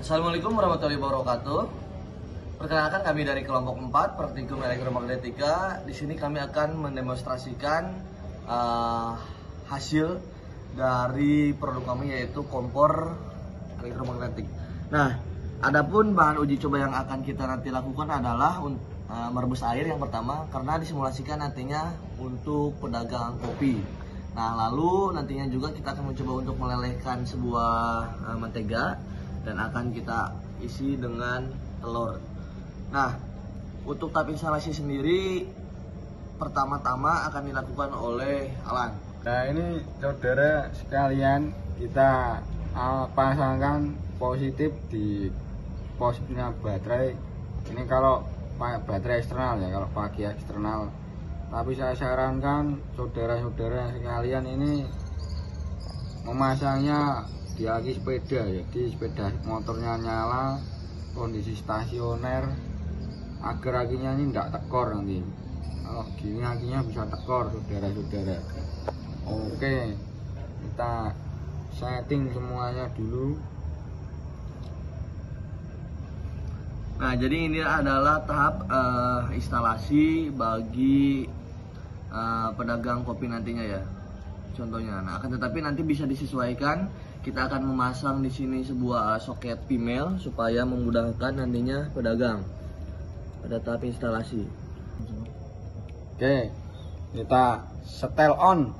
Assalamualaikum warahmatullahi wabarakatuh. Perkenalkan, kami dari kelompok 4 Praktikum Elektromagnetika. Di sini kami akan mendemonstrasikan hasil dari produk kami, yaitu kompor elektromagnetik. Nah, adapun bahan uji coba yang akan kita nanti lakukan adalah merebus air yang pertama, karena disimulasikan nantinya untuk pedagang kopi. Nah, lalu nantinya juga kita akan mencoba untuk melelehkan sebuah mentega dan akan kita isi dengan telur. Nah, untuk tahap instalasi sendiri pertama-tama akan dilakukan oleh Alan. Nah, ini saudara sekalian, kita pasangkan positif di posnya baterai. Ini kalau pakai baterai eksternal ya, kalau pakai eksternal. Tapi saya sarankan saudara-saudara sekalian ini memasangnya di aki sepeda, jadi sepeda motornya nyala, kondisi stasioner, agar akinya ini tidak tekor nanti. Kalau gini akinya bisa tekor, saudara-saudara. Oke, kita setting semuanya dulu. Nah, jadi ini adalah tahap instalasi bagi pedagang kopi nantinya ya. Contohnya, nah akan tetapi nanti bisa disesuaikan. Kita akan memasang di sini sebuah soket female supaya memudahkan nantinya pedagang pada tahap instalasi. Oke, kita setel on.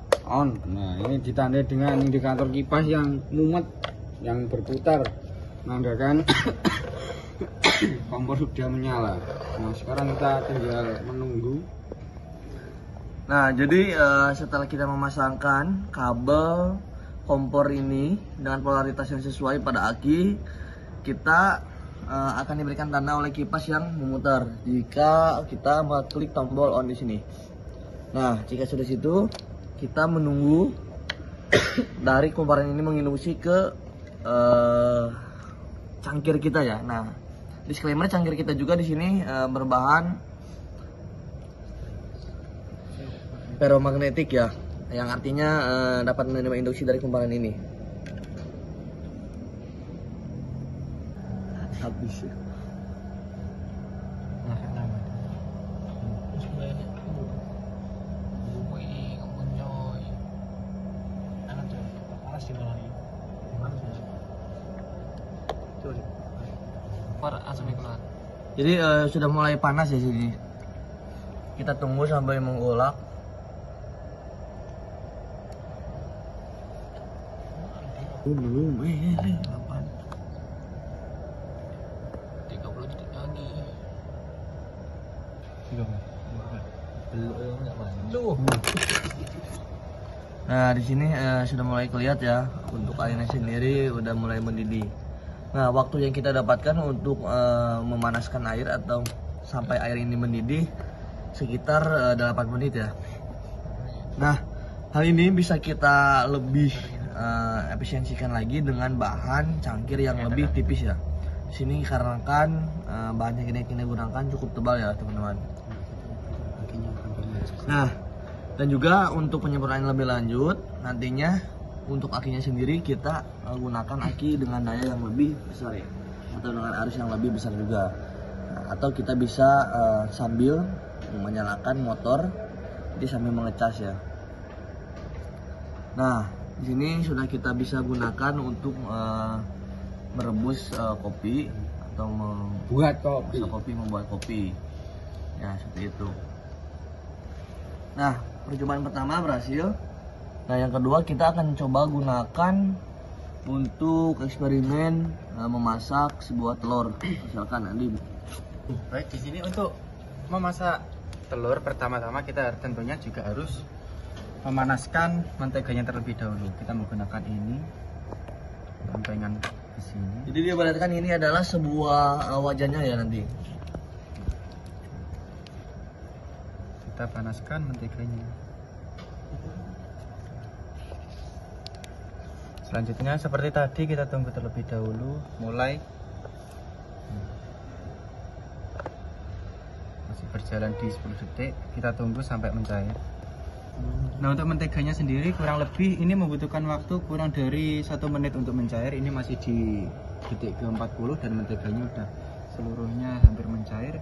Nah, ini ditandai dengan indikator kipas yang mumet, yang berputar, menandakan kompor sudah menyala. Nah, sekarang kita tinggal menunggu. Nah, jadi setelah kita memasangkan kabel kompor ini dengan polaritas yang sesuai pada aki, kita akan diberikan tanda oleh kipas yang memutar jika kita mengklik tombol on di sini. Nah, jika sudah situ, kita menunggu dari komparan ini menginduksi ke cangkir kita ya. Nah, disclaimer, cangkir kita juga di sini berbahan ferromagnetik ya, yang artinya dapat menerima induksi dari kumparan ini. Habis. Jadi sudah mulai panas ya sini. Kita tunggu sampai mengulak. Belum, 8 30 detik lagi. Belum. Nah, di sini sudah mulai kelihatan ya, untuk airnya sendiri udah mulai mendidih. Nah, waktu yang kita dapatkan untuk memanaskan air atau sampai air ini mendidih sekitar 8 menit ya. Nah, hal ini bisa kita lebih efisiensikan lagi dengan bahan cangkir yang lebih tipis ya. Di sini karena kan bahan yang kita gunakan cukup tebal ya teman-teman. Nah, dan juga untuk penyempurnaan lebih lanjut, nantinya untuk akinya sendiri kita gunakan aki dengan daya yang lebih besar ya, atau dengan arus yang lebih besar juga. Nah, atau kita bisa sambil menyalakan motor, jadi sambil mengecas ya. Nah, di sini sudah kita bisa gunakan untuk merebus kopi atau membuat kopi ya, seperti itu. Nah, percobaan pertama berhasil. Nah, yang kedua kita akan coba gunakan untuk eksperimen memasak sebuah telur. Misalkan Andi. Baik, di sini untuk memasak telur pertama-tama kita tentunya juga harus memanaskan menteganya terlebih dahulu. Kita menggunakan ini, lempengan di sini. Jadi dia ibaratkan ini adalah sebuah wajannya ya nanti. Kita panaskan menteganya. Selanjutnya seperti tadi kita tunggu terlebih dahulu, mulai masih berjalan di 10 detik, kita tunggu sampai mencair. Nah, untuk menteganya sendiri kurang lebih ini membutuhkan waktu kurang dari 1 menit untuk mencair. Ini masih di detik ke 40 dan menteganya udah seluruhnya hampir mencair.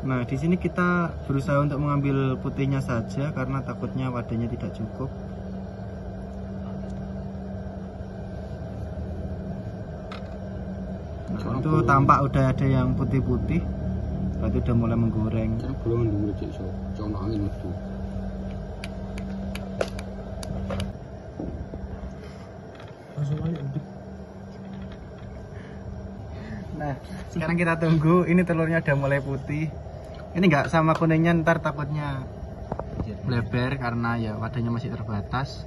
Nah, di sini kita berusaha untuk mengambil putihnya saja karena takutnya wadahnya tidak cukup. Nah, itu tampak udah ada yang putih-putih, berarti udah mulai menggoreng. Belum dulu cek so, coba angin metu. Nah, sekarang kita tunggu. Ini telurnya udah mulai putih. Ini nggak sama kuningnya, ntar takutnya lebar karena ya wadahnya masih terbatas.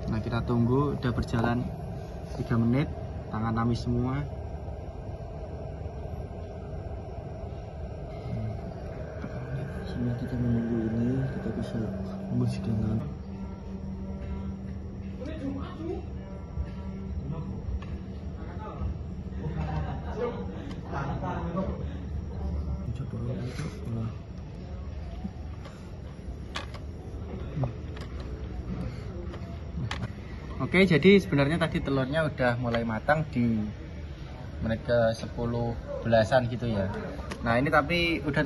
Nah, kita tunggu. Udah berjalan 3 menit. Tangan amis semua. Sebenarnya kita menunggu ini, kita bisa membus dengan Oke, jadi sebenarnya tadi telurnya udah mulai matang di menit ke 10 belasan gitu ya. Nah, ini tapi udah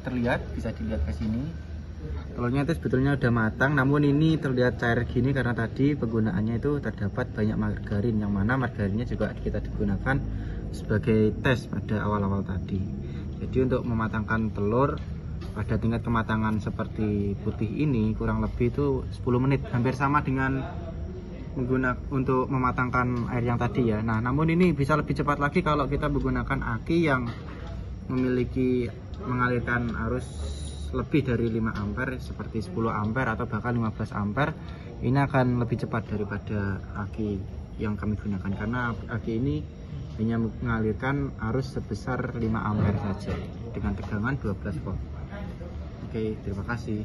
terlihat bisa dilihat ke sini. Telurnya itu sebetulnya udah matang, namun ini terlihat cair gini karena tadi penggunaannya itu terdapat banyak margarin, yang mana margarinnya juga kita digunakan sebagai tes pada awal-awal tadi. Jadi untuk mematangkan telur pada tingkat kematangan seperti putih ini kurang lebih itu 10 menit, hampir sama dengan menggunakan untuk mematangkan air yang tadi ya. Nah, namun ini bisa lebih cepat lagi kalau kita menggunakan aki yang memiliki mengalirkan arus lebih dari 5 ampere seperti 10 ampere atau bahkan 15 ampere. Ini akan lebih cepat daripada aki yang kami gunakan karena aki ini hanya mengalirkan arus sebesar 5 ampere saja dengan tegangan 12 volt. Oke, terima kasih.